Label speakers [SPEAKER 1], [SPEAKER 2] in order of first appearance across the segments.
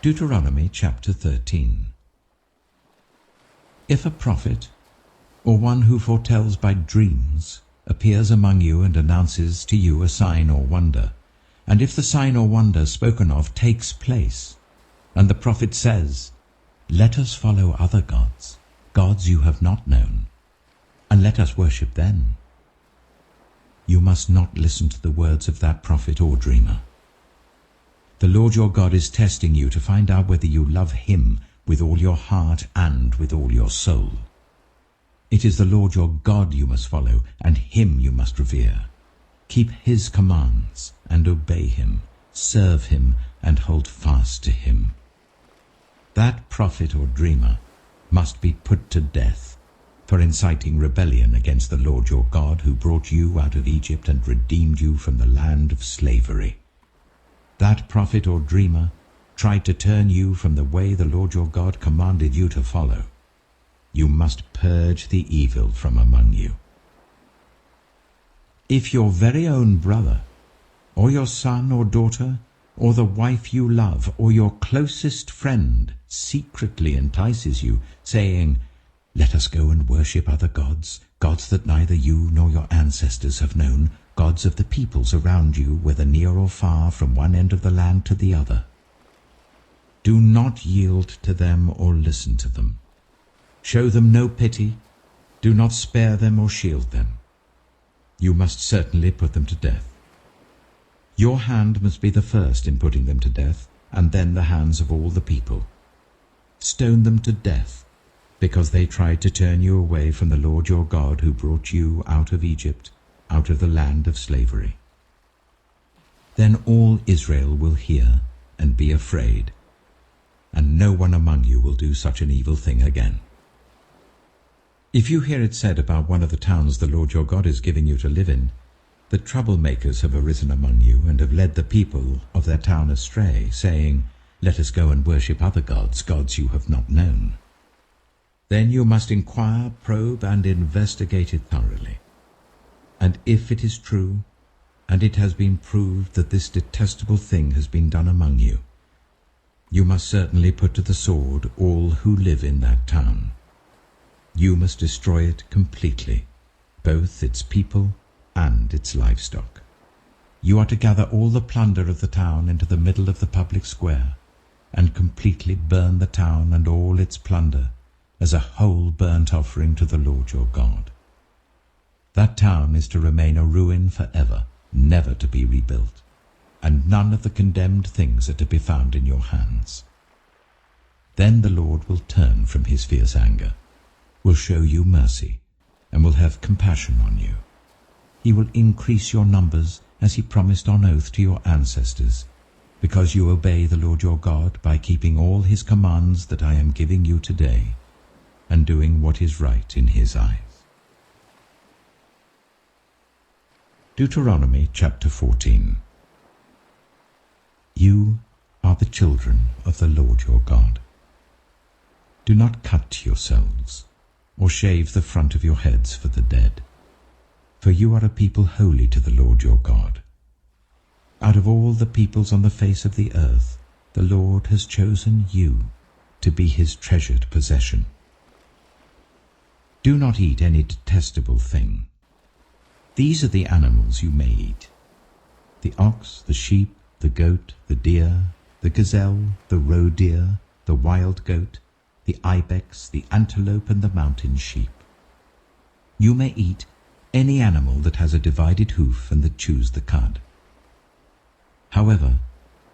[SPEAKER 1] Deuteronomy chapter 13. If a prophet, or one who foretells by dreams, appears among you and announces to you a sign or wonder, and if the sign or wonder spoken of takes place, and the prophet says, "Let us follow other gods, gods you have not known, and let us worship them," you must not listen to the words of that prophet or dreamer. The Lord your God is testing you to find out whether you love him with all your heart and with all your soul. It is the Lord your God you must follow, and him you must revere. Keep his commands and obey him, serve him and hold fast to him. That prophet or dreamer must be put to death for inciting rebellion against the Lord your God, who brought you out of Egypt and redeemed you from the land of slavery. That prophet or dreamer tried to turn you from the way the Lord your God commanded you to follow. You must purge the evil from among you. If your very own brother, or your son or daughter, or the wife you love, or your closest friend secretly entices you, saying, "Let us go and worship other gods, gods that neither you nor your ancestors have known, gods of the peoples around you, whether near or far, from one end of the land to the other," do not yield to them or listen to them. Show them no pity. Do not spare them or shield them. You must certainly put them to death. Your hand must be the first in putting them to death, and then the hands of all the people. Stone them to death, because they tried to turn you away from the Lord your God, who brought you out of Egypt, out of the land of slavery. Then all Israel will hear and be afraid, and no one among you will do such an evil thing again. If you hear it said about one of the towns the Lord your God is giving you to live in, that troublemakers have arisen among you and have led the people of their town astray, saying, "Let us go and worship other gods, gods you have not known," then you must inquire, probe, and investigate it thoroughly. And if it is true, and it has been proved that this detestable thing has been done among you, you must certainly put to the sword all who live in that town. You must destroy it completely, both its people and its livestock. You are to gather all the plunder of the town into the middle of the public square, and completely burn the town and all its plunder as a whole burnt offering to the Lord your God. That town is to remain a ruin forever, never to be rebuilt, and none of the condemned things are to be found in your hands. Then the Lord will turn from his fierce anger, will show you mercy, and will have compassion on you. He will increase your numbers as he promised on oath to your ancestors, because you obey the Lord your God by keeping all his commands that I am giving you today, and doing what is right in his eyes. Deuteronomy chapter 14. You are the children of the Lord your God. Do not cut yourselves, or shave the front of your heads for the dead, for you are a people holy to the Lord your God. Out of all the peoples on the face of the earth, the Lord has chosen you to be his treasured possession. Do not eat any detestable thing. These are the animals you may eat: the ox, the sheep, the goat, the deer, the gazelle, the roe deer, the wild goat, the ibex, the antelope, and the mountain sheep. You may eat any animal that has a divided hoof and that chews the cud. However,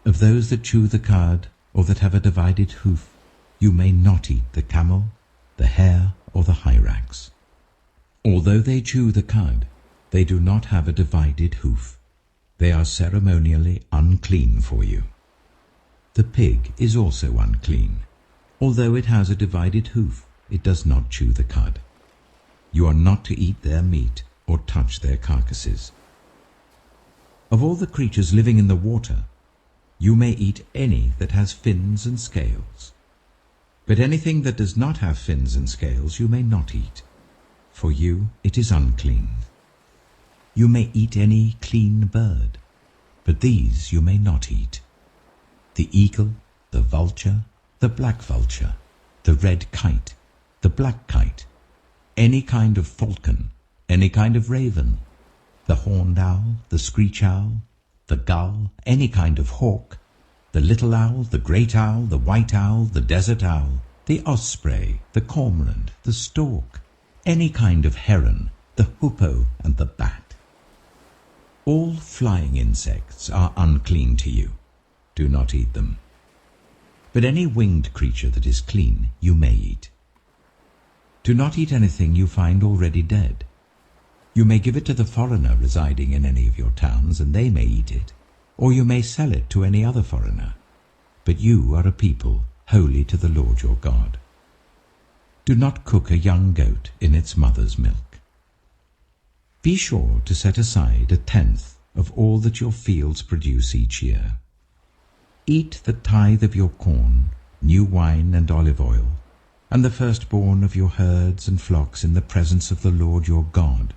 [SPEAKER 1] of those that chew the cud or that have a divided hoof, you may not eat the camel, the hare, or the hyrax. Although they chew the cud, they do not have a divided hoof. They are ceremonially unclean for you. The pig is also unclean. Although it has a divided hoof, it does not chew the cud. You are not to eat their meat or touch their carcasses. Of all the creatures living in the water, you may eat any that has fins and scales. But anything that does not have fins and scales you may not eat. For you it is unclean. You may eat any clean bird, but these you may not eat: the eagle, the vulture, the black vulture, the red kite, the black kite, any kind of falcon, any kind of raven, the horned owl, the screech owl, the gull, any kind of hawk, the little owl, the great owl, the white owl, the desert owl, the osprey, the cormorant, the stork, any kind of heron, the hoopoe and the bat. All flying insects are unclean to you. Do not eat them. But any winged creature that is clean you may eat. Do not eat anything you find already dead. You may give it to the foreigner residing in any of your towns, and they may eat it, or you may sell it to any other foreigner. But you are a people holy to the Lord your God. Do not cook a young goat in its mother's milk. Be sure to set aside 1/10 of all that your fields produce each year. Eat the tithe of your corn, new wine and olive oil, and the firstborn of your herds and flocks in the presence of the Lord your God,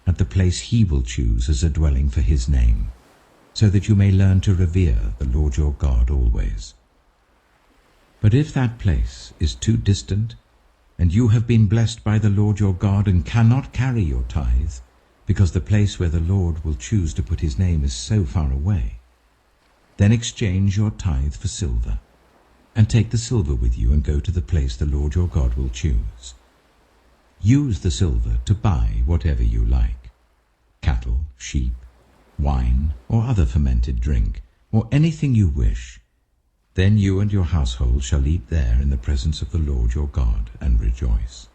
[SPEAKER 1] at the place he will choose as a dwelling for his name, so that you may learn to revere the Lord your God always. But if that place is too distant, and you have been blessed by the Lord your God and cannot carry your tithe, because the place where the Lord will choose to put his name is so far away, then exchange your tithe for silver, and take the silver with you and go to the place the Lord your God will choose. Use the silver to buy whatever you like, cattle, sheep, wine, or other fermented drink, or anything you wish. Then you and your household shall eat there in the presence of the Lord your God and rejoice.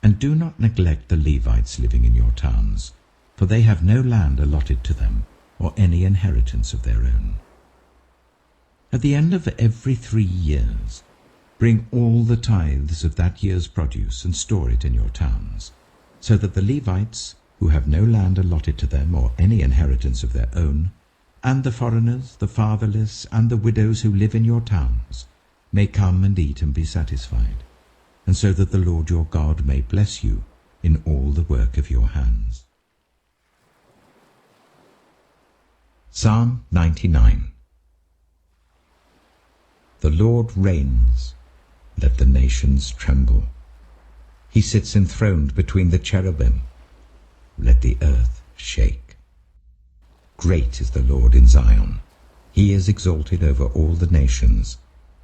[SPEAKER 1] And do not neglect the Levites living in your towns, for they have no land allotted to them, or any inheritance of their own. At the end of every 3 years, bring all the tithes of that year's produce and store it in your towns, so that the Levites, who have no land allotted to them or any inheritance of their own, and the foreigners, the fatherless, and the widows who live in your towns, may come and eat and be satisfied, and so that the Lord your God may bless you in all the work of your hands. Psalm 99. The Lord reigns, let the nations tremble. He sits enthroned between the cherubim, let the earth shake. Great is the Lord in Zion. He is exalted over all the nations.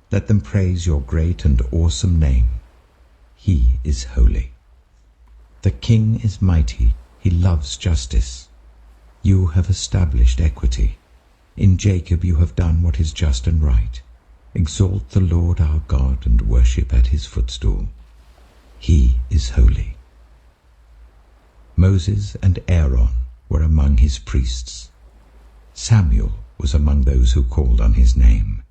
[SPEAKER 1] Let them praise your great and awesome name. He is holy. The King is mighty. He loves justice. You have established equity. In Jacob you have done what is just and right. Exalt the Lord our God and worship at his footstool. He is holy. Moses and Aaron were among his priests. Samuel was among those who called on his name.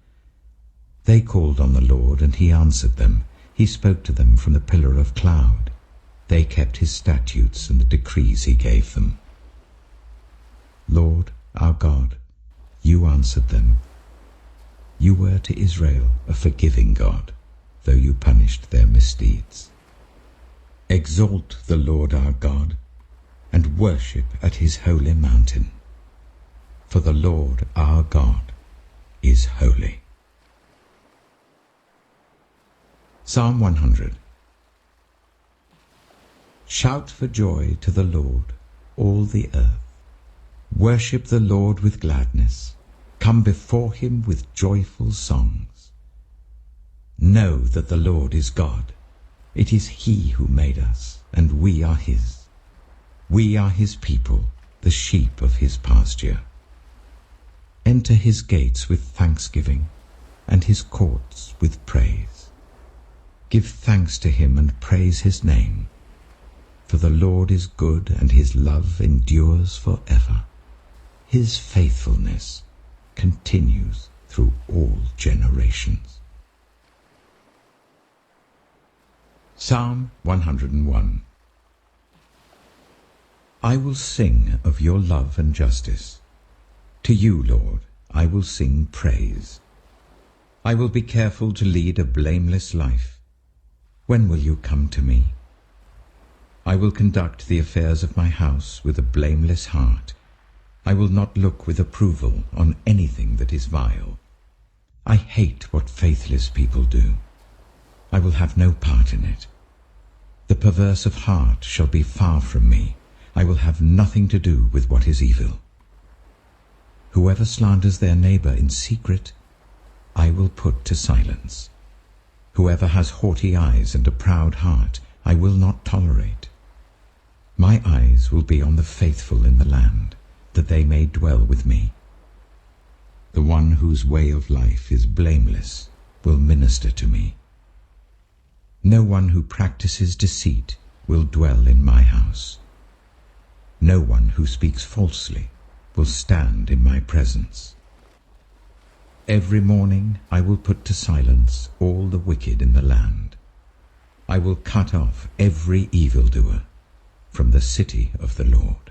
[SPEAKER 1] They called on the Lord, and he answered them. He spoke to them from the pillar of cloud. They kept his statutes and the decrees he gave them. Lord, our God, you answered them. You were to Israel a forgiving God, though you punished their misdeeds. Exalt the Lord our God, and worship at his holy mountain. For the Lord our God is holy. Psalm 100. Shout for joy to the Lord, all the earth. Worship the Lord with gladness. Come before him with joyful songs. Know that the Lord is God. It is he who made us, and we are his. We are his people, the sheep of his pasture. Enter his gates with thanksgiving, and his courts with praise. Give thanks to him and praise his name. For the Lord is good, and his love endures forever. His faithfulness continues through all generations. Psalm 101. I will sing of your love and justice. To you, Lord, I will sing praise. I will be careful to lead a blameless life. When will you come to me? I will conduct the affairs of my house with a blameless heart. I will not look with approval on anything that is vile. I hate what faithless people do. I will have no part in it. The perverse of heart shall be far from me. I will have nothing to do with what is evil. Whoever slanders their neighbor in secret, I will put to silence. Whoever has haughty eyes and a proud heart, I will not tolerate. My eyes will be on the faithful in the land, that they may dwell with me. The one whose way of life is blameless will minister to me. No one who practices deceit will dwell in my house. No one who speaks falsely will stand in my presence. Every morning I will put to silence all the wicked in the land. I will cut off every evildoer from the city of the Lord.